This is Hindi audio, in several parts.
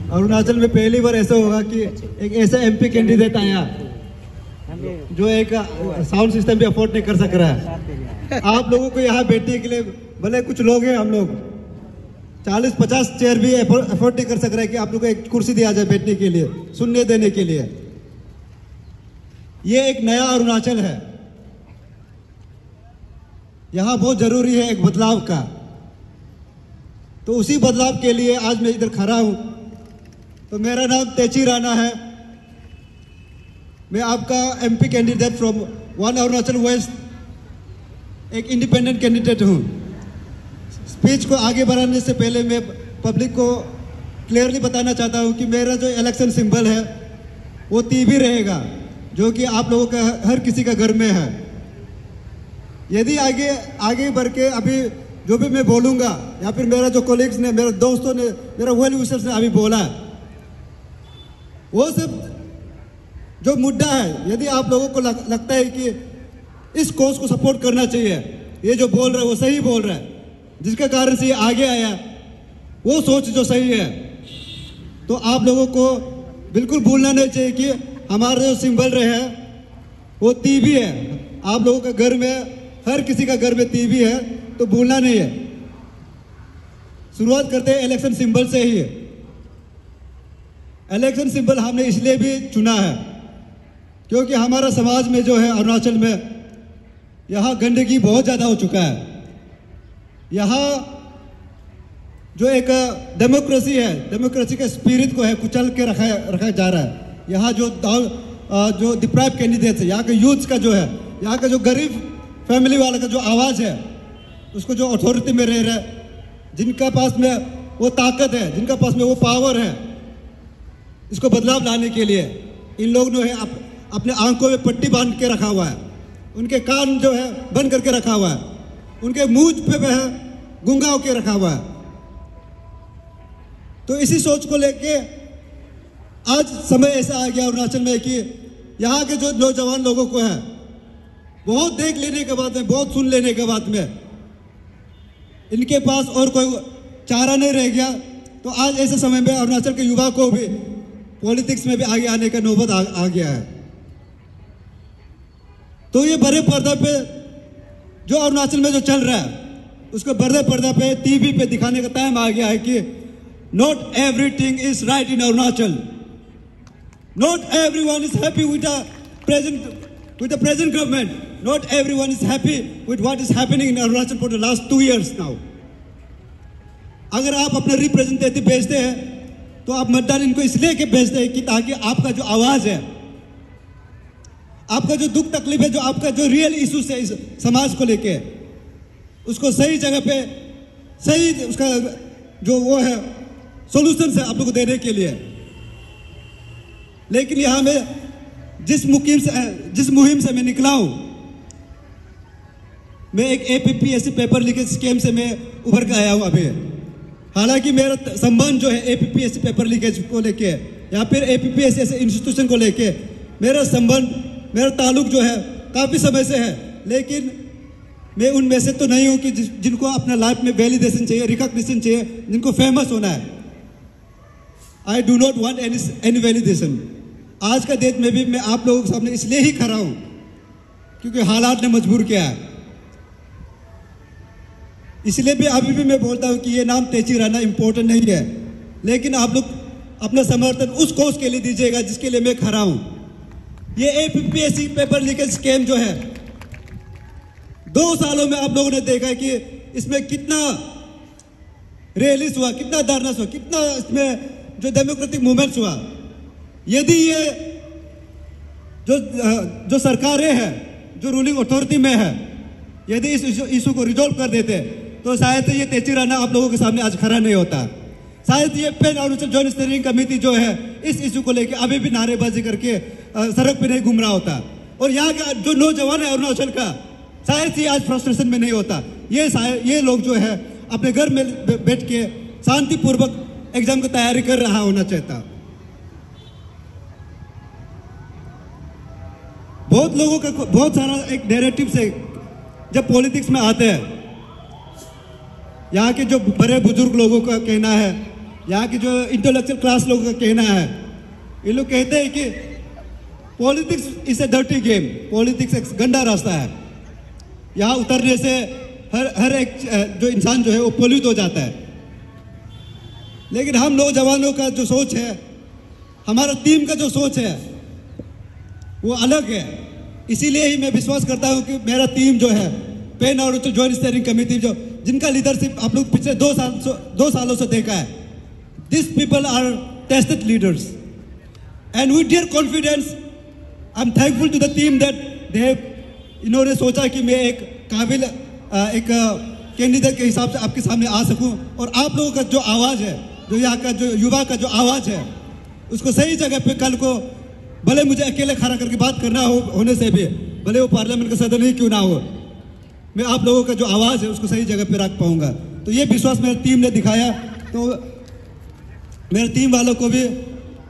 अरुणाचल में पहली बार ऐसा होगा कि एक ऐसा एमपी कैंडिडेट आया जो एक साउंड सिस्टम भी अफोर्ड नहीं कर सक रहा है। आप लोगों को यहाँ बैठने के लिए भले कुछ लोग हैं, हम लोग 40-50 चेयर भी अफोर्ड नहीं कर सक रहे कि आप लोगों को एक कुर्सी दिया जाए बैठने के लिए, सुनने देने के लिए। ये एक नया अरुणाचल है, यहाँ बहुत जरूरी है एक बदलाव का। तो उसी बदलाव के लिए आज मैं इधर खड़ा हूं। तो मेरा नाम तेची राणा है, मैं आपका MP candidate from one Arunachal west, एक इंडिपेंडेंट कैंडिडेट हूं। स्पीच को आगे बढ़ाने से पहले मैं पब्लिक को क्लियरली बताना चाहता हूं कि मेरा जो इलेक्शन सिंबल है वो टीवी रहेगा, जो कि आप लोगों का हर किसी का घर में है। यदि आगे बढ़ के अभी जो भी मैं बोलूँगा या फिर मेरा जो कोलिग्स ने, मेरे दोस्तों ने, मेरा वेल विशर्स ने अभी बोला, वो सब जो मुद्दा है, यदि आप लोगों को लगता है कि इस कोर्स को सपोर्ट करना चाहिए, ये जो बोल रहा है वो सही बोल रहा है, जिसके कारण से ये आगे आया, वो सोच जो सही है, तो आप लोगों को बिल्कुल भूलना नहीं चाहिए कि हमारा जो सिंबल रहे वो टीवी है। आप लोगों के घर में, हर किसी का घर में टीवी है, तो भूलना नहीं है। शुरुआत करते हैं इलेक्शन सिंबल से ही। इलेक्शन सिंबल हमने इसलिए भी चुना है क्योंकि हमारा समाज में जो है अरुणाचल में, यहाँ गंदगी बहुत ज़्यादा हो चुका है। यहाँ जो एक डेमोक्रेसी है, डेमोक्रेसी के स्पिरिट को है कुचल के रखा जा रहा है। यहाँ जो डिप्राइव कैंडिडेट्स है, यहाँ के यूथ्स का जो है, यहाँ का जो गरीब फैमिली वाला का जो आवाज़ है, उसको जो अथॉरिटी में रह रहा है, जिनका पास में वो ताकत है, जिनका पास में वो पावर है, इसको बदलाव लाने के लिए इन लोग जो है अपने आंखों में पट्टी बांध के रखा हुआ है, उनके कान जो है बंद करके रखा हुआ है, उनके मुंह पे है गूंगा होके रखा हुआ है। तो इसी सोच को लेके आज समय ऐसा आ गया अरुणाचल में कि यहाँ के जो नौजवान लोगों को है, बहुत देख लेने के बाद में, बहुत सुन लेने के बाद में इनके पास और कोई चारा नहीं रह गया। तो आज ऐसे समय में अरुणाचल के युवा को भी पॉलिटिक्स में भी आगे आने का नौबत आ गया है। तो ये बड़े पर्दा पे जो अरुणाचल में जो चल रहा है, उसको बड़े पर्दा पे टीवी पे दिखाने का टाइम आ गया है कि not everything is right in Arunachal, not everyone is happy with the present government, not everyone is happy with what is happening in Arunachal for the last 2 years now. अगर आप अपने रिप्रेजेंटेटिव भेजते हैं तो आप मतदान इनको इसलिए के भेजते हैं कि ताकि आपका जो आवाज है, आपका जो दुख तकलीफ है, जो आपका जो रियल इश्यूज है इस समाज को लेके, उसको सही जगह पे सही उसका जो वो है सॉल्यूशन है आप लोगों को देने के लिए। लेकिन यहाँ में जिस मुहिम से मैं निकला हूं, मैं एक एपीपीएससी पेपर लीकेज स्कैम से मैं उभर के आया हूं अभी। हालांकि मेरा संबंध जो है एपीपीएससी पेपर लीकेज को लेके या फिर एपीपीएससी ऐसे इंस्टीट्यूशन को लेके मेरा संबंध, मेरा ताल्लुक जो है काफ़ी समय से है। लेकिन मैं उनमें से तो नहीं हूं कि जिनको अपना लाइफ में वैलिडेशन चाहिए, रिकॉग्निशन चाहिए, जिनको फेमस होना है। आई do not want any validation. आज का डेट में भी मैं आप लोगों के सामने इसलिए ही खड़ा हूं क्योंकि हालात ने मजबूर किया है। इसलिए भी अभी भी मैं बोलता हूं कि ये नाम तेची राणा इंपॉर्टेंट नहीं है, लेकिन आप लोग अपना समर्थन उस कोर्स के लिए दीजिएगा जिसके लिए मैं खड़ा हूं। ये एपीपीएससी पेपर लीकेज स्कैम जो है 2 सालों में आप लोगों ने देखा कि इसमें कितना रैलीज हुआ, कितना धरना हुआ, कितना इसमें जो डेमोक्रेटिक मूवमेंट्स हुआ। यदि ये जो सरकारें हैं, जो रूलिंग अथॉरिटी में है, यदि इस इशू को रिजॉल्व कर देते तो शायद ये तेची राणा आप लोगों के सामने आज खड़ा नहीं होता। शायद ये pan Arunachal joint steering committee जो है इस इशू को लेकर अभी भी नारेबाजी करके सड़क पे नहीं घूम रहा होता। और यहाँ का जो नौजवान है अरुणाचल का, शायद ये आज फ्रस्ट्रेशन में नहीं होता। ये लोग जो है अपने घर में बैठ के शांतिपूर्वक एग्जाम की तैयारी कर रहा होना चाहता। बहुत लोगों का बहुत सारा एक नैरेटिव से जब पॉलिटिक्स में आते हैं, यहाँ के जो बड़े बुजुर्ग लोगों का कहना है यहाँ की जो इंटेलेक्चुअल क्लास लोगों का कहना है, ये लोग कहते हैं कि politics is a dirty game, politics एक गंदा रास्ता है, यहाँ उतरने से हर एक जो इंसान जो है वो पॉल्यूट हो जाता है। लेकिन हम नौजवानों का जो सोच है, हमारा टीम का जो सोच है वो अलग है। इसीलिए ही मैं विश्वास करता हूं कि मेरा टीम जो है, पेन और जॉइंट स्टीयरिंग कमेटी जो जिनका लीडरशिप आप लोग पिछले 2 सालों से देखा है, this people are tested leaders and with their confidence I am thankful to the team that they, इन्होंने सोचा कि मैं एक काबिल एक कैंडिडेट के हिसाब से आपके सामने आ सकूं और आप लोगों का जो आवाज़ है, जो यहाँ का जो युवा का जो आवाज़ है, उसको सही जगह पे कल को, भले मुझे अकेले खड़ा करके बात करना होने से भी, भले वो पार्लियामेंट का सदन ही क्यों ना हो, मैं आप लोगों का जो आवाज़ है उसको सही जगह पे रख पाऊंगा। तो ये विश्वास मेरी टीम ने दिखाया। तो मेरे टीम वालों को भी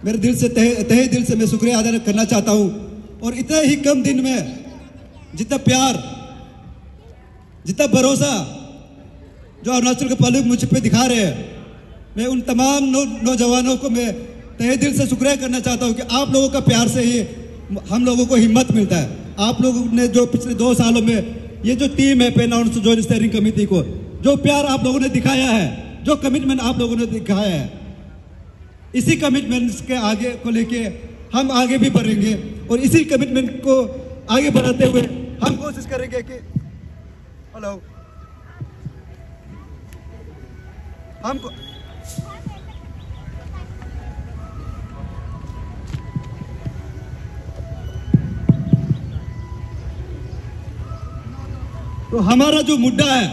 मेरे दिल से तहे दिल से मैं शुक्रिया अदा करना चाहता हूँ। और इतने ही कम दिन में जितना प्यार, जितना भरोसा जो अरुणाचल के पहलू मुझ पे दिखा रहे हैं, मैं उन तमाम नौजवानों को मैं तहे दिल से शुक्रिया करना चाहता हूँ कि आप लोगों का प्यार से ही हम लोगों को हिम्मत मिलता है। आप लोगों ने जो पिछले 2 सालों में ये जो टीम है पेन और जॉइंट स्टीयरिंग कमेटी को, जो प्यार आप लोगों ने दिखाया है, जो कमिटमेंट आप लोगों ने दिखाया है, इसी कमिटमेंट्स के आगे को लेके हम आगे भी बढ़ेंगे और इसी कमिटमेंट को आगे बढ़ाते हुए हम कोशिश करेंगे कि हमको तो हमारा जो मुद्दा है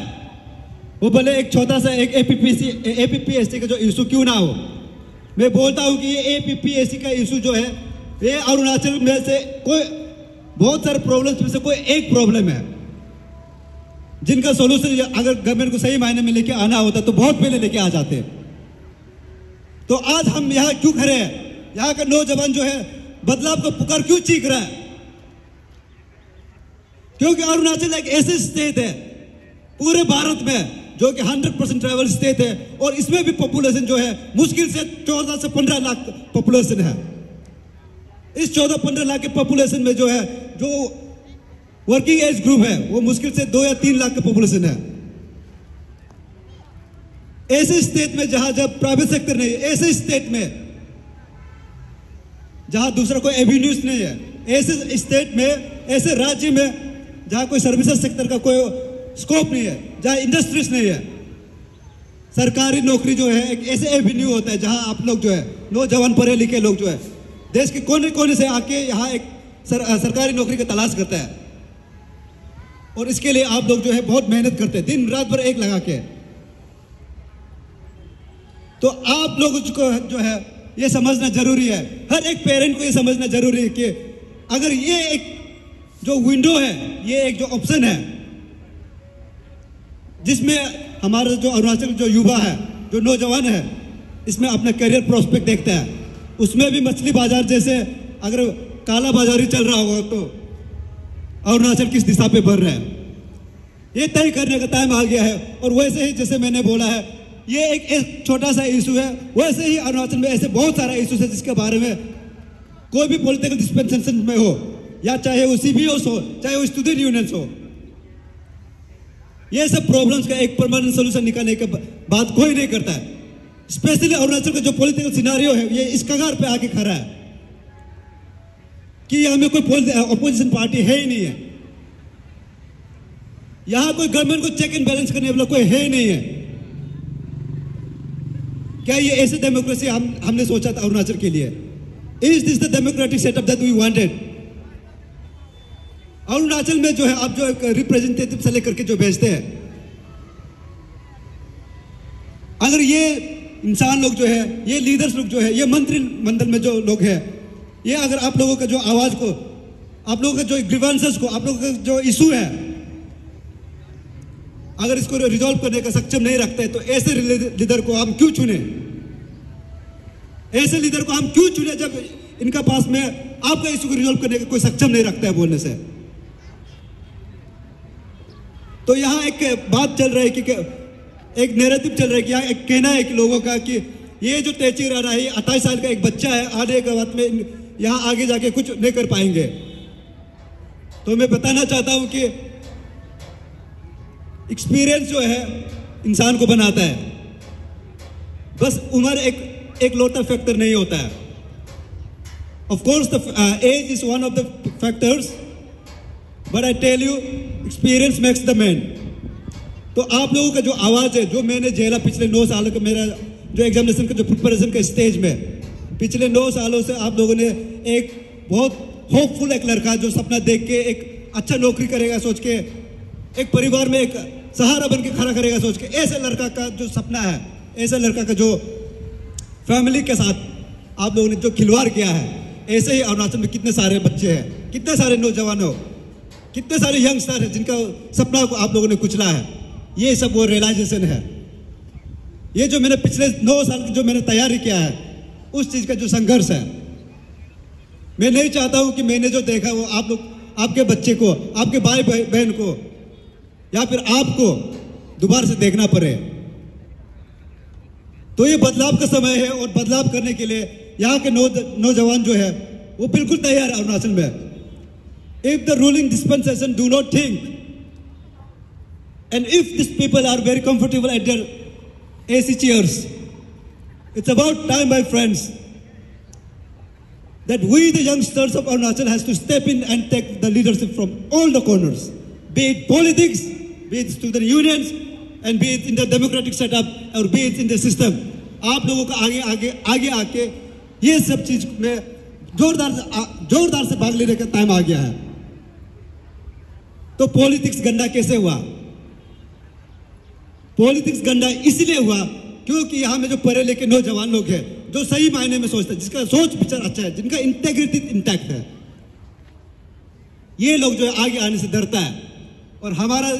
वो भले एक छोटा सा एक एपीपीएससी का जो इशू क्यों ना हो, मैं बोलता हूं कि ये एपीपीएससी का इशू जो है, ये अरुणाचल में से कोई बहुत सारे प्रॉब्लम्स में से कोई एक प्रॉब्लम है जिनका सोल्यूशन अगर गवर्नमेंट को सही मायने में लेके आना होता तो बहुत पहले लेके आ जाते। तो आज हम यहाँ क्यों खड़े हैं? यहाँ का नौजवान जो है बदलाव को पुकार क्यों चीख रहा है? क्योंकि अरुणाचल एक ऐसे स्टेट है पूरे भारत में जो कि 100% ट्राइबल स्टेट है और इसमें भी पॉपुलेशन जो है मुश्किल से 14 से 15 लाख पॉपुलेशन है। इस 14-15 लाख के पॉपुलेशन में जो है, जो वर्किंग एज ग्रुप है, वो मुश्किल से 2 या 3 लाख का पॉपुलेशन है। ऐसे स्टेट में जहां जब प्राइवेट सेक्टर नहीं है, ऐसे स्टेट में जहां दूसरा कोई एवेन्यूज नहीं है, ऐसे स्टेट में, ऐसे राज्य में जहां कोई सर्विसेज सेक्टर का कोई स्कोप नहीं है, जहां इंडस्ट्रीज नहीं है, सरकारी नौकरी जो है एक ऐसे एवेन्यू होता है जहां आप लोग जो है नौजवान पढ़े लिखे लोग जो है देश के कोने कोने से आके यहाँ एक सरकारी नौकरी का तलाश करता है। और इसके लिए आप लोग जो है बहुत मेहनत करते हैं, दिन रात भर एक लगा के। तो आप लोग को जो है ये समझना जरूरी है, हर एक पेरेंट को ये समझना जरूरी है कि अगर ये एक जो विंडो है, ये एक जो ऑप्शन है जिसमें हमारा जो अरुणाचल जो युवा है, जो नौजवान है, इसमें अपना करियर प्रोस्पेक्ट देखता है, उसमें भी मछली बाजार जैसे अगर काला बाजारी चल रहा होगा तो अरुणाचल किस दिशा पे बढ़ रहा है, ये तय करने का टाइम आ गया है। और वैसे ही जैसे मैंने बोला है, ये एक छोटा सा इशू है, वैसे ही अरुणाचल में ऐसे बहुत सारा इशू है जिसके बारे में कोई भी पॉलिटिकल डिस्पेंसेशन में हो, या चाहे वो सीबीओस हो, चाहे वो स्टूडेंट यूनियंस हो, ये सब प्रॉब्लम्स का एक परमानेंट सोल्यूशन निकालने के बात कोई नहीं करता है। स्पेशली अरुणाचल का जो पॉलिटिकल सिनारियो है, ये इस कगार पे आके खड़ा है कि यहाँ में कोई अपोजिशन पार्टी है ही नहीं है, यहां कोई गवर्नमेंट को चेक एंड बैलेंस करने वाला कोई है ही नहीं है। क्या ये ऐसे डेमोक्रेसी हमने सोचा था अरुणाचल के लिए? Is this the democratic setup that we wanted? Arunachal में जो है आप जो एक रिप्रेजेंटेटिव से लेकर के जो भेजते हैं, अगर ये इंसान लोग जो है, ये लीडर्स लोग जो है, ये मंत्रिमंडल में जो लोग हैं, ये अगर आप लोगों का जो आवाज को, आप लोगों का जो ग्रीवेंसेस को, आप लोगों का जो इशू है, अगर इसको रिजॉल्व करने का सक्षम नहीं रखते हैं, तो ऐसे लीडर को हम क्यों चुने? ऐसे लीडर को हम क्यों चुने जब इनका पास में आपका इशू को रिजॉल्व करने का कोई सक्षम नहीं रखता है बोलने से? तो यहाँ एक बात चल रही है कि एक नैरेटिव चल रहा है कि यहाँ एक कहना है कि लोगों का कि ये जो तेची राणा है 28 साल का एक बच्चा है, आने के बाद में यहाँ आगे जाके कुछ नहीं कर पाएंगे। तो मैं बताना चाहता हूं कि एक्सपीरियंस जो है इंसान को बनाता है, बस उम्र एक लौता फैक्टर नहीं होता है। Of course the age is one of the factors, but I tell you experience makes the man. तो आप लोगों का जो आवाज है, जो मैंने झेला पिछले 9 सालों का, मेरा जो एग्जामिनेशन का जो प्रिपरेशन का स्टेज में, पिछले 9 सालों से आप लोगों ने एक बहुत होपफुल एक लड़का जो सपना देख के एक अच्छा नौकरी करेगा सोच के, एक परिवार में एक सहारा बन के खड़ा करेगा सोच के, ऐसे लड़का का जो सपना है, ऐसे लड़का का जो फैमिली के साथ आप लोगों ने जो खिलवाड़ किया है, ऐसे ही अरुणाचल में कितने सारे बच्चे हैं, कितने सारे नौजवान हो, कितने सारे यंगस्टर हैं जिनका सपना को आप लोगों ने कुचला है। ये सब वो रियलाइजेशन है। ये जो मैंने पिछले 9 साल की जो मैंने तैयारी किया है, उस चीज का जो संघर्ष है, मैं नहीं चाहता हूं कि मैंने जो देखा वो आप लोग, आपके बच्चे को, आपके भाई बहन को या फिर आपको दोबारा से देखना पड़े। तो ये बदलाव का समय है और बदलाव करने के लिए यहाँ के नौजवान जो है वो बिल्कुल तैयार है अरुणाचल में। If the ruling dispensation do not think, and if these people are very comfortable at their AC chairs, it's about time, my friends, that we the youngsters of Arunachal has to step in and take the leadership from all the corners, be it politics, be it student unions, and be it in the democratic setup, or be it in the system. आप लोगों का आगे आके ये सब चीज में जोरदार से भाग लेने का टाइम आ गया है। तो पॉलिटिक्स गंदा कैसे हुआ? पॉलिटिक्स गंदा इसलिए हुआ क्योंकि यहां में जो पढ़े लिखे नौजवान लोग हैं, जो सही मायने में सोचते हैं, जिसका सोच विचार अच्छा है, जिनका इंटेग्रिटी इंटैक्ट है, ये लोग जो है आगे आने से डरता है। और हमारा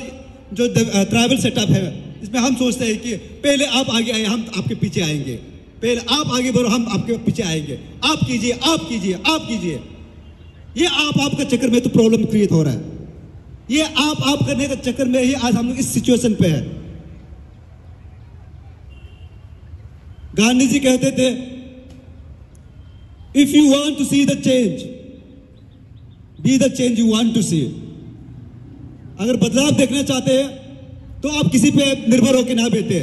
जो ट्राइबल सेटअप है, इसमें हम सोचते हैं कि पहले आप आगे आए, हम आपके पीछे आएंगे, पहले आप आगे बढ़ो, हम आपके पीछे आएंगे, आप कीजिए, आप कीजिए, आप कीजिए। ये आपका चक्कर में तो प्रॉब्लम क्रिएट हो रहा है। ये आप करने के चक्कर में ही आज हम लोग इस सिचुएशन पे है। गांधी जी कहते थे, if you want to see the change, be the change you want to see. अगर बदलाव देखना चाहते हैं तो आप किसी पे निर्भर होकर ना बैठे,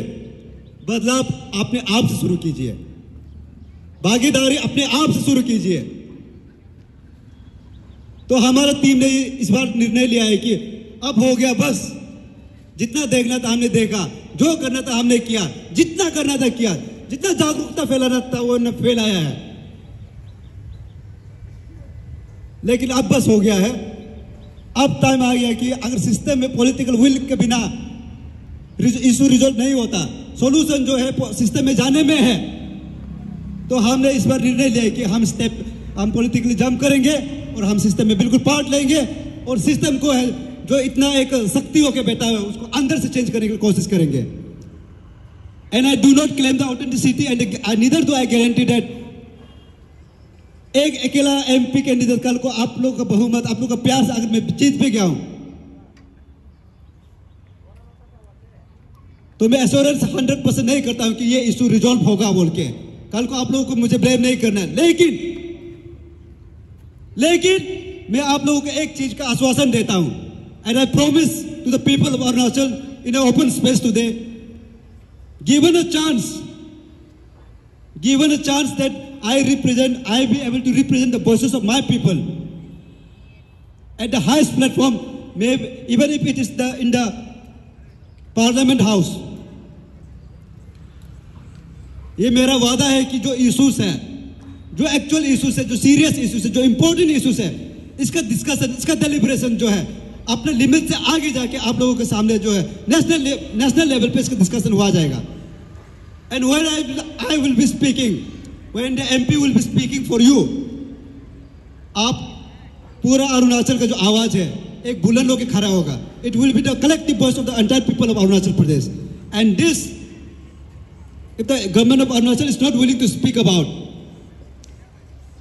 बदलाव अपने आप से शुरू कीजिए, भागीदारी अपने आप से शुरू कीजिए। तो हमारा टीम ने इस बार निर्णय लिया है कि अब हो गया, बस जितना देखना था हमने देखा, जो करना था हमने किया, जितना करना था किया, जितना जागरूकता फैलाना था वो न फैलाया है। लेकिन अब बस हो गया है। अब टाइम आ गया कि अगर सिस्टम में पॉलिटिकल विल के बिना इशू रिजॉल्व नहीं होता, सॉल्यूशन जो है सिस्टम में जाने में है, तो हमने इस बार निर्णय लिया कि हम पॉलिटिकली जंप करेंगे और हम सिस्टम में बिल्कुल पार्ट लेंगे और सिस्टम को है जो इतना एक शक्ति होकर बैठा है उसको अंदर से चेंज करने की कोशिश करेंगे। And I do not claim the authenticity and neither do I guarantee that एक अकेला एमपी कैंडिडेट कल को आप लोग का बहुमत, आप लोग का प्यार से अगर मैं जीत भी गया हूं तो मैं एश्योरेंस 100% नहीं करता हूं कि ये इशू रिजॉल्व होगा बोल के। कल को आप लोगों को मुझे ब्लेम नहीं करना है, लेकिन मैं आप लोगों को एक चीज का आश्वासन देता हूं, and I promise to the people of Arunachal in open space today, given a chance that I be able to represent the voices of my people at the highest platform, maybe even if it is in the Parliament House. ये मेरा वादा है कि जो इश्यूज है, जो एक्चुअल इश्यूज है, जो सीरियस इश्यूज है, जो इंपॉर्टेंट इश्यूज है, इसका डिस्कशन, इसका डेलिब्रेशन जो है अपने लिमिट से आगे जाके आप लोगों के सामने जो है नेशनल लेवल पे इसका डिस्कशन हुआ जाएगा। And when I will be speaking, when the MP will be speaking for you, आप पूरा अरुणाचल का जो आवाज है एक बुलंद होकर खड़ा होगा। It will be the collective voice of the entire people of Arunachal Pradesh. And this, if the government of Arunachal is not willing to speak about,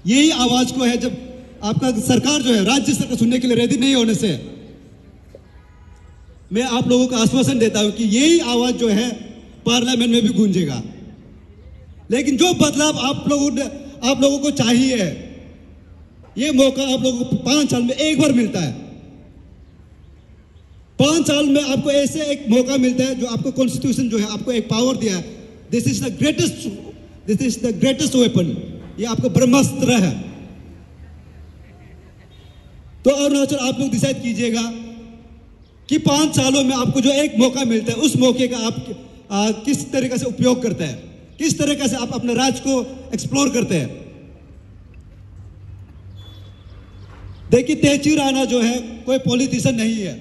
यही आवाज को है जब आपका सरकार जो है राज्य सरकार सुनने के लिए रेडी नहीं होने से, मैं आप लोगों को आश्वासन देता हूं कि यही आवाज जो है पार्लियामेंट में भी गूंजेगा। लेकिन जो बदलाव आप लोगों को चाहिए, ये मौका आप लोगों को 5 साल में एक बार मिलता है। 5 साल में आपको ऐसे एक मौका मिलता है जो आपको कॉन्स्टिट्यूशन जो है आपको एक पावर दिया है। This is the greatest weapon. ये आपको ब्रह्मास्त्र है। तो अरुणाचल आप लोग डिसाइड कीजिएगा कि 5 सालों में आपको जो एक मौका मिलता है, उस मौके का आप किस तरीके से उपयोग करते हैं, किस तरीके से आप अपने राज्य को एक्सप्लोर करते हैं। देखिए, तेहचीर राणा जो है कोई पॉलिटिशियन नहीं है।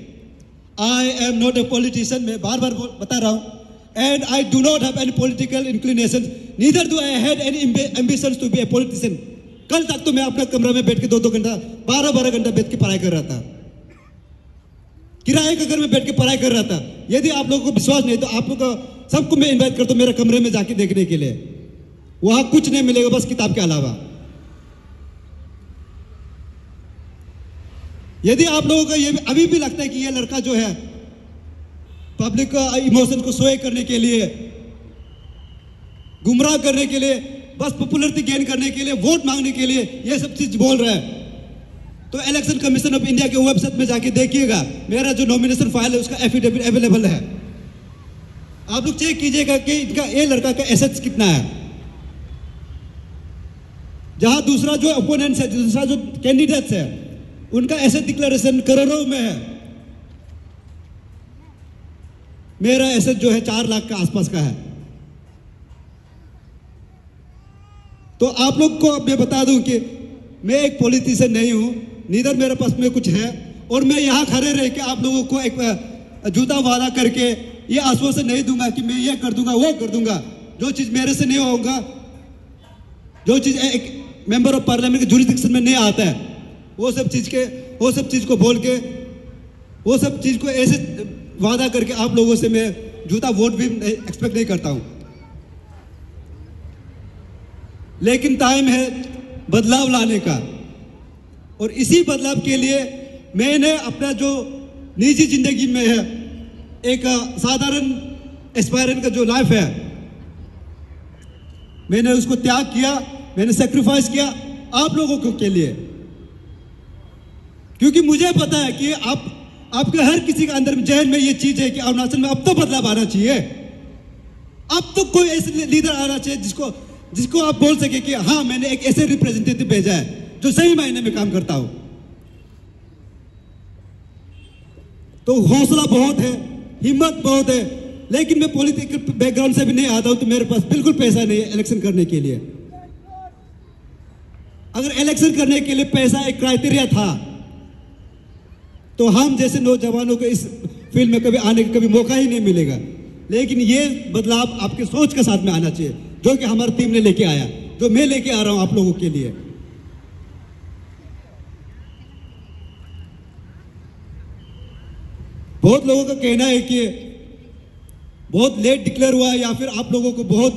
I am not a politician, मैं बार बार बता रहा हूं। And I do not have any political inclination, neither do I had any ambitions to be a politician. कल तक तो मैं अपने कमरे में बैठ के 2-2 घंटा 12-12 घंटा बैठ के पढ़ाई कर रहा था, किराए के घर में बैठ के पढ़ाई कर रहा था। यदि आप लोगों को विश्वास नहीं तो आप लोग सबको मैं इनवाइट करता हूं मेरे कमरे में जाके देखने के लिए। वहां कुछ नहीं मिलेगा बस किताब के अलावा। यदि आप लोगों को ये अभी भी लगता है कि ये लड़का जो है पब्लिक का इमोशन को सोए करने के लिए, गुमराह करने के लिए, बस पॉपुलरिटी गेन करने के लिए, वोट मांगने के लिए ये सब चीज बोल रहा है, तो इलेक्शन कमीशन ऑफ इंडिया के वेबसाइट में जाके देखिएगा। मेरा जो नॉमिनेशन फाइल है उसका एफिडेविट अवेलेबल है। आप लोग चेक कीजिएगा कि इनका ये लड़का का एसेट्स कितना है। जहां दूसरा जो ओपोनेंट्स है, दूसरा जो कैंडिडेट्स है, उनका एसेट डिक्लेरेशन करोड़ों में है। मेरा एसेट जो है 4 लाख के आसपास का है। तो आप लोग को मैं बता दूं कि मैं एक पॉलिटिशियन नहीं हूं, नीदर मेरे पास में कुछ है, और मैं यहां खड़े रह के आप लोगों को एक झूठा वादा करके ये आश्वासन नहीं दूंगा कि मैं ये कर दूंगा वो कर दूंगा। जो चीज मेरे से नहीं होगा, जो चीज एक मेंबर ऑफ पार्लियामेंट के जुरिडिक्शन में नहीं आता है, वो सब चीज को बोल के, वो सब चीज को ऐसे वादा करके आप लोगों से मैं झूठा वोट भी एक्सपेक्ट नहीं करता हूं। लेकिन टाइम है बदलाव लाने का, और इसी बदलाव के लिए मैंने अपना जो निजी जिंदगी में है, एक साधारण एस्पायरेंट का जो लाइफ है, मैंने उसको त्याग किया, मैंने सेक्रीफाइस किया आप लोगों के लिए। क्योंकि मुझे पता है कि आपके हर किसी के अंदर जहन में ये चीज है कि अरुणाचल में अब तो बदलाव आना चाहिए। अब तो कोई ऐसे लीडर आना चाहिए जिसको आप बोल सके कि हाँ, मैंने एक ऐसे रिप्रेजेंटेटिव भेजा है जो सही मायने में काम करता हो। तो हौसला बहुत है, हिम्मत बहुत है, लेकिन मैं पॉलिटिकल बैकग्राउंड से भी नहीं आता हूं, तो मेरे पास बिल्कुल पैसा नहीं है इलेक्शन करने के लिए। अगर इलेक्शन करने के लिए पैसा एक क्राइटेरिया था तो हम जैसे नौजवानों को इस फील्ड में कभी आने का कभी मौका ही नहीं मिलेगा। लेकिन ये बदलाव आपके सोच के साथ में आना चाहिए, जो कि हमारी टीम ने लेके आया, जो मैं लेके आ रहा हूं आप लोगों के लिए। बहुत लोगों का कहना है कि बहुत लेट डिक्लेयर हुआ है, या फिर आप लोगों को बहुत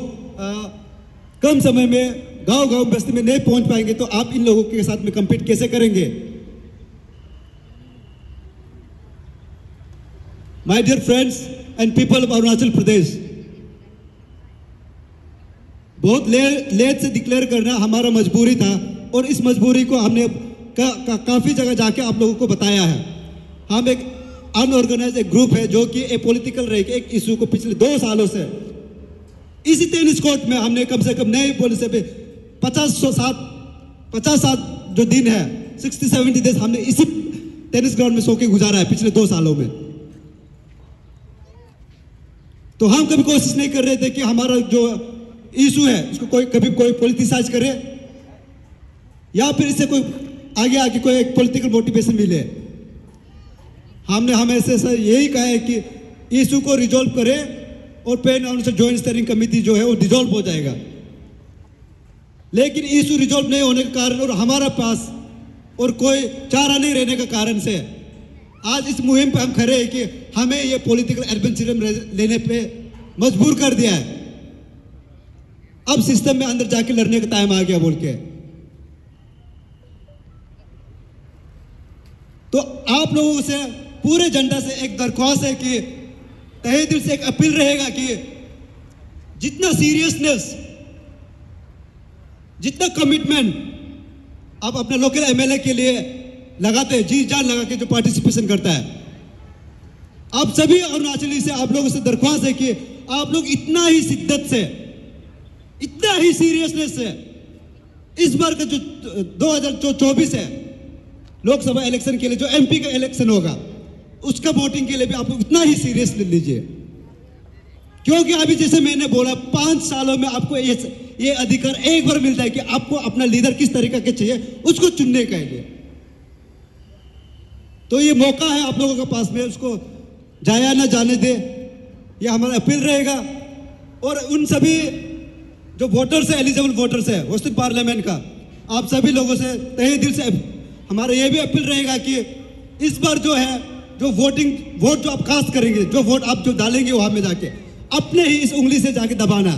कम समय में गांव-गांव बस्ती में नहीं पहुंच पाएंगे, तो आप इन लोगों के साथ में कंपीट कैसे करेंगे। My dear friends and people of Arunachal Pradesh, बहुत लेट से डिक्लेयर करना हमारा मजबूरी था, और इस मजबूरी को हमने काफी जगह जाके आप लोगों को बताया है। हम एक अनऑर्गेनाइज एक ग्रुप है जो कि ए पॉलिटिकल रह के एक इशू को पिछले 2 सालों से इसी टेनिस कोर्ट में हमने कम से कम नए पॉलिसी पे 50 जो दिन है 60-70 डेज हमने इसी टेनिस ग्राउंड में सो के गुजारा है पिछले 2 सालों में। तो हम कभी कोशिश नहीं कर रहे थे कि हमारा जो इशू है उसको कभी कोई पॉलिटिसाइज करे, या फिर इससे कोई आगे आके कोई एक पॉलिटिकल मोटिवेशन मिले। हमने हमेशा यही कहा है कि इशू को रिजॉल्व करें, और pan Arunachal joint steering committee जो है वो डिजॉल्व हो जाएगा। लेकिन इशू रिजॉल्व नहीं होने के कारण और हमारा पास और कोई चारा नहीं रहने के कारण से आज इस मुहिम पे हम खड़े हैं कि हमें ये पॉलिटिकल एडवेंचरम लेने पे मजबूर कर दिया है। अब सिस्टम में अंदर जाके लड़ने का टाइम आ गया बोल के। तो आप लोगों से पूरे जनता से एक दरख्वास्त है कि तहे दिल से एक अपील रहेगा कि जितना सीरियसनेस जितना कमिटमेंट आप अपने लोकल एमएलए के लिए लगाते हैं, जी जान लगा के जो पार्टिसिपेशन करता है, आप सभी अरुणाचली से आप लोगों से दरख्वास्त है कि आप लोग इतना ही शिद्दत से, इतना ही सीरियसनेस से इस बार का जो 2024 है लोकसभा इलेक्शन के लिए, जो एमपी का इलेक्शन होगा उसका वोटिंग के लिए भी आप लोग इतना ही सीरियस ले लीजिए। क्योंकि अभी जैसे मैंने बोला 5 सालों में आपको ये अधिकार एक बार मिलता है कि आपको अपना लीडर किस तरीके के चाहिए उसको चुनने के लिए। तो ये मौका है आप लोगों के पास में, उसको जाया ना जाने दे, ये हमारा अपील रहेगा। और उन सभी जो वोटर्स है, एलिजिबल वोटर्स है वेस्टर्न पार्लियामेंट का, आप सभी लोगों से तहे दिल से हमारा ये भी अपील रहेगा कि इस बार जो है जो वोट जो आप कास्ट करेंगे, जो वोट आप जो डालेंगे वहां में जाके अपने ही इस उंगली से जाके दबाना,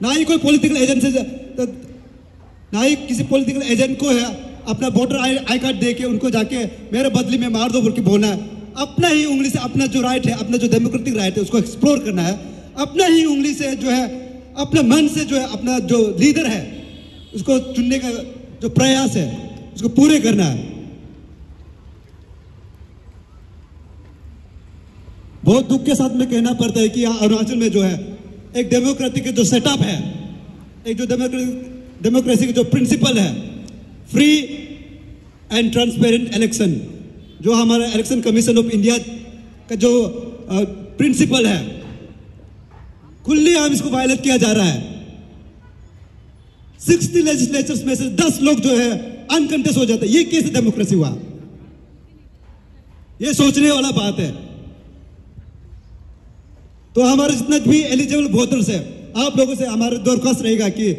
ना ही कोई पॉलिटिकल एजेंट से, ना ही किसी पॉलिटिकल एजेंट को है अपना वोटर आई कार्ड दे के उनको जाके मेरे बदली में मार दो बोल के बोलना है। अपना ही उंगली से अपना जो राइट है, अपना जो डेमोक्रेटिक राइट है उसको एक्सप्लोर करना है। अपना ही उंगली से जो है अपने मन से जो है अपना जो लीडर है उसको चुनने का जो प्रयास है उसको पूरे करना है। बहुत दुख के साथ में कहना पड़ता है कि यहाँ अरुणाचल में जो है एक डेमोक्रेटिक जो सेटअप है, एक जो डेमोक्रेसी के जो प्रिंसिपल है, फ्री एंड ट्रांसपेरेंट इलेक्शन, जो हमारा इलेक्शन कमीशन ऑफ इंडिया का जो प्रिंसिपल है, खुलेआम इसको वायलेट किया जा रहा है। 60 लेजिस्लेचर्स में से 10 लोग जो है अनकंटेस्ट हो जाते हैं। ये कैसे डेमोक्रेसी हुआ? ये सोचने वाला बात है। तो हमारे जितने भी एलिजिबल वोटर्स है, आप लोगों से हमारा दरख्वास्त रहेगा कि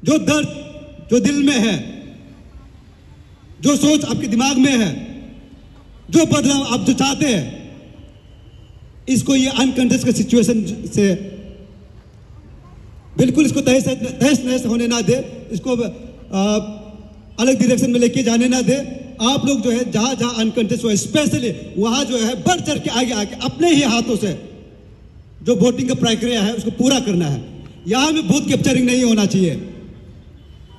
जो दर्द जो दिल में है, जो सोच आपके दिमाग में है, जो बदलाव आप जो चाहते हैं, इसको ये अनकंटेस्ट सिचुएशन से बिल्कुल इसको तहस नहस होने ना दे, इसको अलग डायरेक्शन में लेके जाने ना दे। आप लोग जो है जहां जहां अनकंटेस्ट हो, स्पेशली वहां जो है बढ़ चढ़ के आगे आके अपने ही हाथों से जो वोटिंग का प्रक्रिया है उसको पूरा करना है। यहां में बूथ कैप्चरिंग नहीं होना चाहिए।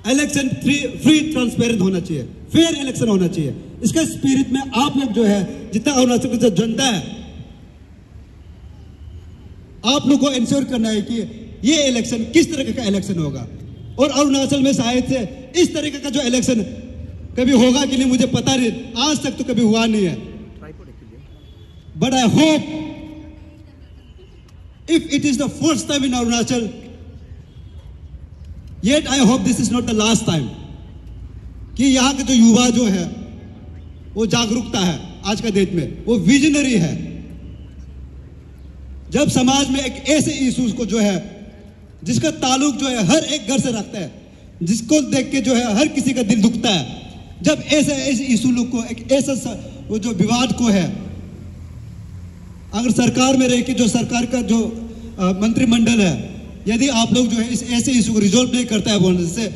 इलेक्शन फ्री ट्रांसपेरेंट होना चाहिए, फेयर इलेक्शन होना चाहिए। इसके स्पिरिट में आप लोग जो है जितना अरुणाचल की जो जनता है, आप लोग को इंश्योर करना है कि ये इलेक्शन किस तरह का इलेक्शन होगा। और अरुणाचल में शायद से इस तरीके का जो इलेक्शन कभी होगा कि नहीं मुझे पता नहीं, आज तक तो कभी हुआ नहीं है। But I hope if it is the first time in Arunachal, yet I hope this is not the last time, कि यहाँ के जो युवा जो है वो जागरूकता है आज का डेट में, वो विजनरी है। जब समाज में एक ऐसे इश्यूज को जो है जिसका ताल्लुक जो है हर एक घर से रखता है, जिसको देख के जो है हर किसी का दिल दुखता है, जब ऐसे इशू लोग को एक ऐसा वो जो विवाद को है, अगर सरकार में रह के जो सरकार का जो मंत्रिमंडल है, यदि आप लोग जो है इस ऐसे इशू को रिजोल्व नहीं करता है बोलने से,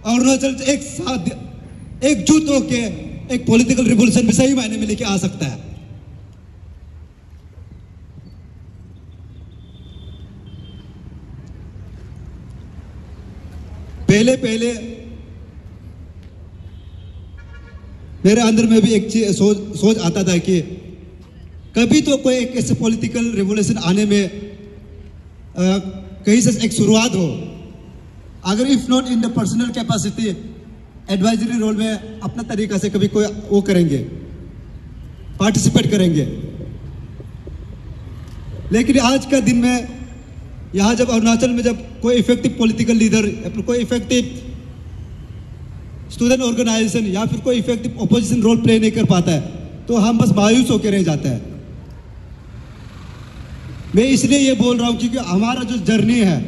अरुणाचल एक साथ एकजुट होके एक पॉलिटिकल रिवॉल्यूशन भी सही मायने में लेके आ सकता है। पहले मेरे अंदर में भी एक चीज सोच आता था कि कभी तो कोई एक ऐसे पॉलिटिकल रिवॉल्यूशन आने में कहीं से एक शुरुआत हो, अगर if not in the personal capacity, advisory role में अपना तरीका से कभी कोई वो करेंगे, पार्टिसिपेट करेंगे। लेकिन आज का दिन में यहाँ जब अरुणाचल में जब कोई इफेक्टिव पॉलिटिकल लीडर या फिर कोई इफेक्टिव स्टूडेंट ऑर्गेनाइजेशन या फिर कोई इफेक्टिव ऑपोजिशन रोल प्ले नहीं कर पाता है, तो हम बस मायूस होकर रह जाते हैं। मैं इसलिए ये बोल रहा हूं क्योंकि हमारा जो जर्नी है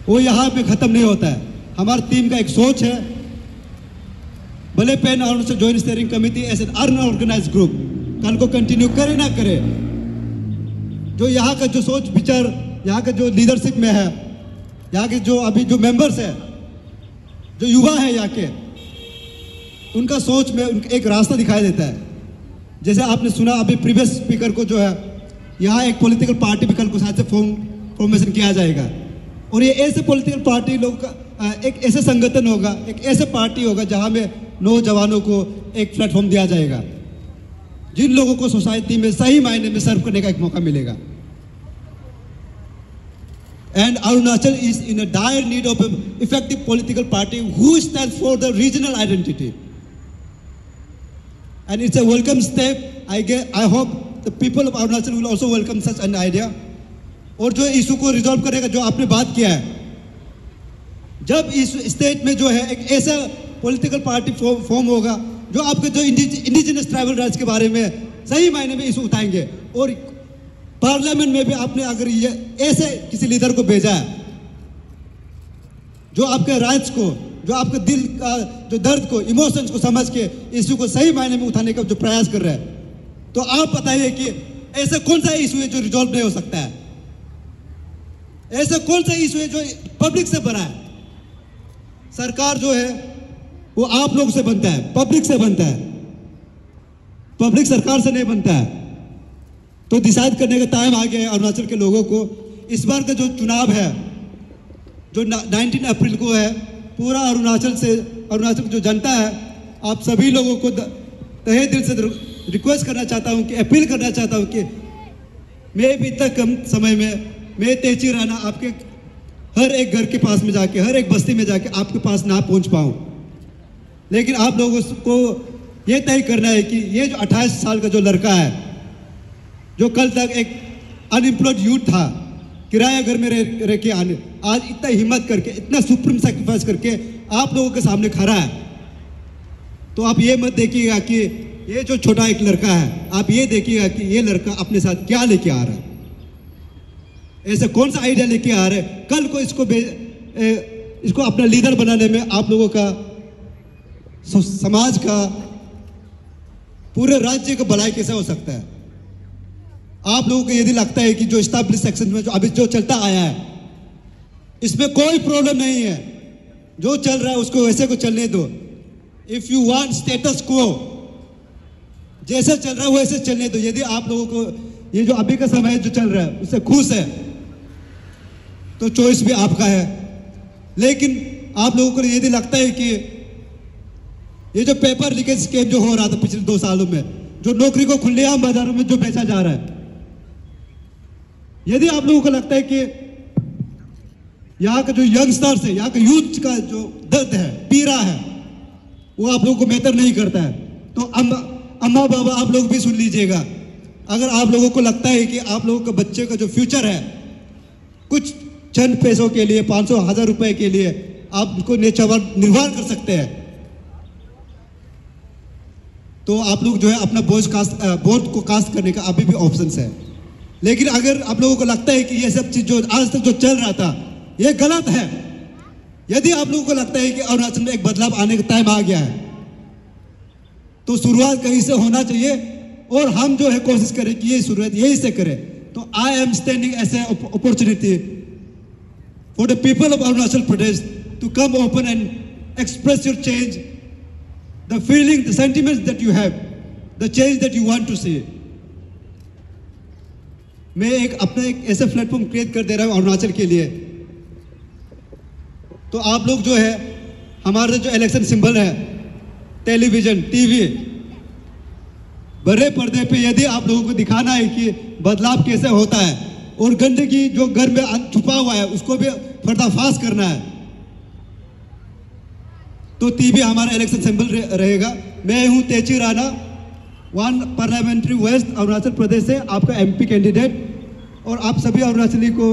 वो यहाँ पे खत्म नहीं होता है। हमारी टीम का एक सोच है, भले pan Arunachal joint steering committee as an unorganised group कल को कंटिन्यू करे ना करे, जो यहाँ का जो सोच विचार, यहाँ का जो लीडरशिप में है, यहाँ के जो अभी जो मेंबर्स है, जो युवा है यहाँ के, उनका सोच में उनका एक रास्ता दिखाई देता है। जैसे आपने सुना अभी प्रीवियस स्पीकर को जो है यहाँ एक पॉलिटिकल पार्टी भी कल को साथ से फॉर्मेशन किया जाएगा, और ये ऐसे पॉलिटिकल पार्टी लोग एक ऐसे संगठन होगा, एक ऐसे पार्टी होगा जहां में नौजवानों को एक प्लेटफॉर्म दिया जाएगा, जिन लोगों को सोसाइटी में सही मायने में सर्व करने का एक मौका मिलेगा। And Arunachal is in a dire need of an effective political party who stands for the regional identity. And it's a welcome step. I hope the people of Arunachal will also welcome such an idea. और जो इशू को रिजॉल्व करेगा, जो आपने बात किया है, जब इस स्टेट में जो है एक ऐसा पॉलिटिकल पार्टी फॉर्म होगा जो आपके जो इंडिजिनस ट्राइबल राइट्स के बारे में सही मायने में इशू उठाएंगे, और पार्लियामेंट में भी आपने अगर ये ऐसे किसी लीडर को भेजा है जो आपके राइट्स को, जो आपके दिल का जो दर्द को, इमोशंस को समझ के इशू को सही मायने में उठाने का जो प्रयास कर रहे हैं, तो आप बताइए कि ऐसा कौन सा इशू है जो रिजॉल्व नहीं हो सकता है? ऐसा कौन सा इशू है जो पब्लिक से बना है? सरकार जो है वो आप लोग से बनता है, पब्लिक से बनता है, पब्लिक सरकार से नहीं बनता है। तो डिसाइड करने का टाइम आ गया है अरुणाचल के लोगों को। इस बार का जो चुनाव है जो 19 अप्रैल को है, पूरा अरुणाचल की जो जनता है, आप सभी लोगों को तहे दिल से रिक्वेस्ट करना चाहता हूं कि अपील करना चाहता हूं कि मैं भी इतना कम समय में मैं तेजी राणा आपके हर एक घर के पास में जाके, हर एक बस्ती में जाके आपके पास ना पहुंच पाऊं, लेकिन आप लोगों को ये तय करना है कि ये जो 28 साल का जो लड़का है, जो कल तक एक अनएम्प्लॉयड यूथ था, किराया घर में रह के आने, आज इतना हिम्मत करके, इतना सुप्रीम सैक्रिफाइस करके आप लोगों के सामने खड़ा है। तो आप ये मत देखिएगा कि ये जो छोटा एक लड़का है, आप ये देखिएगा कि ये लड़का अपने साथ क्या लेके आ रहा है, ऐसे कौन सा आइडिया लेके आ रहा है। कल को इसको अपना लीडर बनाने में आप लोगों का, समाज का, पूरे राज्य का भलाई कैसे हो सकता है? आप लोगों को यदि लगता है कि जो एस्टैब्लिश सेक्शन में जो अभी जो चलता आया है, इसमें कोई प्रॉब्लम नहीं है, जो चल रहा है उसको वैसे को चलने दो। इफ यू वांट स्टेटस को, जैसे चल रहा है वैसे चलने दो। यदि आप लोगों को ये जो अभी का समय जो चल रहा है उससे खुश है तो चॉइस भी आपका है। लेकिन आप लोगों को यदि लगता है कि ये जो पेपर लीकेज स्कैम जो हो रहा था पिछले 2 सालों में, जो नौकरी को खुलेआम बाजारों में जो बेचा जा रहा है, यदि आप लोगों को लगता है कि यहाँ का जो यंगस्टर्स है, यहाँ का यूथ का जो दर्द है, पीड़ा है, वो आप लोगों को बेहतर नहीं करता है, तो अम्मा बाबा आप लोग भी सुन लीजिएगा। अगर आप लोगों को लगता है कि आप लोगों के बच्चे का जो फ्यूचर है, कुछ चंद पैसों के लिए, 500-1000 रुपए के लिए आप उनको निर्वाह कर सकते हैं, तो आप लोग जो है अपना वोट को कास्ट करने का अभी भी ऑप्शन है। लेकिन अगर आप लोगों को लगता है कि ये सब चीज जो आज तक जो चल रहा था ये गलत है, यदि आप लोगों को लगता है कि अरुणाचल में एक बदलाव आने का टाइम आ गया है, तो शुरुआत कहीं से होना चाहिए, और हम जो है कोशिश करें कि ये शुरुआत यही से करें। तो I am standing as a opportunity for the people of Arunachal Pradesh to come open and express your change, the feeling, the sentiments that you have, the change that you want to see. मैं अपना एक ऐसा प्लेटफॉर्म क्रिएट कर दे रहा हूं अरुणाचल के लिए। तो आप लोग जो है, हमारा जो इलेक्शन सिंबल है, टेलीविजन, टीवी, बड़े पर्दे पे यदि आप लोगों को दिखाना है कि बदलाव कैसे होता है, और गंदगी जो घर में छुपा हुआ है उसको भी पर्दाफाश करना है, तो टीवी हमारा इलेक्शन सिंबल रहेगा। मैं हूं तेजी राणा, 1 पार्लियामेंट्री वेस्ट अरुणाचल प्रदेश से आपका एमपी कैंडिडेट, और आप सभी अरुणाचली को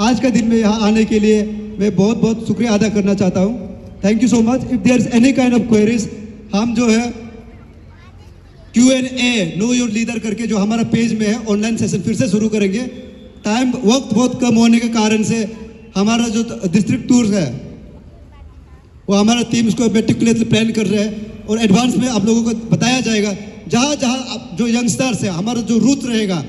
आज का दिन में यहाँ आने के लिए मैं बहुत बहुत शुक्रिया अदा करना चाहता हूँ। Thank you so much. If there is any kind of queries, हम जो है Q&A नो योर लीडर करके जो हमारा पेज में है, ऑनलाइन सेशन फिर से शुरू करेंगे। वक्त बहुत कम होने के कारण से हमारा जो डिस्ट्रिक्ट टूर है वो हमारा टीम इसको मेटिकुलसली प्लान कर रहे हैं, और एडवांस में आप लोगों को बताया जाएगा। जहाँ जहाँ जो यंगस्टर्स है, हमारा जो रूट रहेगा,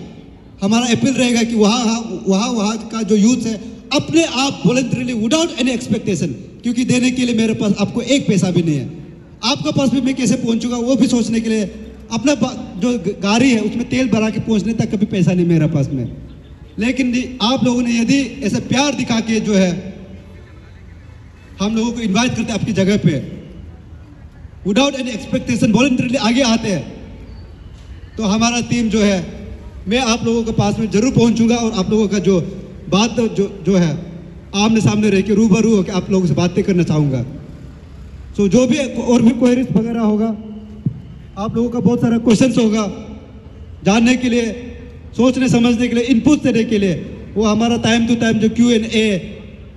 हमारा अपील रहेगा कि वहाँ का जो यूथ है अपने आप वॉलंटरीली विदाउट एनी एक्सपेक्टेशन, क्योंकि देने के लिए मेरे पास आपको एक पैसा भी नहीं है, आपके पास भी मैं कैसे पहुँचूंगा वो भी सोचने के लिए अपना जो गाड़ी है उसमें तेल भरा के पहुँचने तक कभी पैसा नहीं मेरे पास में। लेकिन आप लोगों ने यदि ऐसा प्यार दिखा के जो है हम लोगों को इनवाइट करते हैं आपकी जगह पे, विदाउट एनी एक्सपेक्टेशन वॉलंटरीली आगे आते हैं, तो हमारा टीम जो है, मैं आप लोगों के पास में जरूर पहुंचूंगा और आप लोगों का जो बात जो है आमने सामने रह के रूबरू होकर आप लोगों से बातें करना चाहूँगा। सो जो भी और भी क्वेरीज वगैरह होगा, आप लोगों का बहुत सारा क्वेश्चंस होगा जानने के लिए, सोचने समझने के लिए, इनपुट देने के लिए, वो हमारा टाइम टू टाइम जो Q&A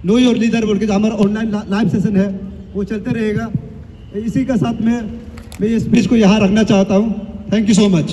नो योर लीडर बोल के जो हमारा ऑनलाइन लाइव सेशन है वो चलते रहेगा। इसी का साथ में मैं ये स्पीच को यहाँ रखना चाहता हूँ। Thank you so much.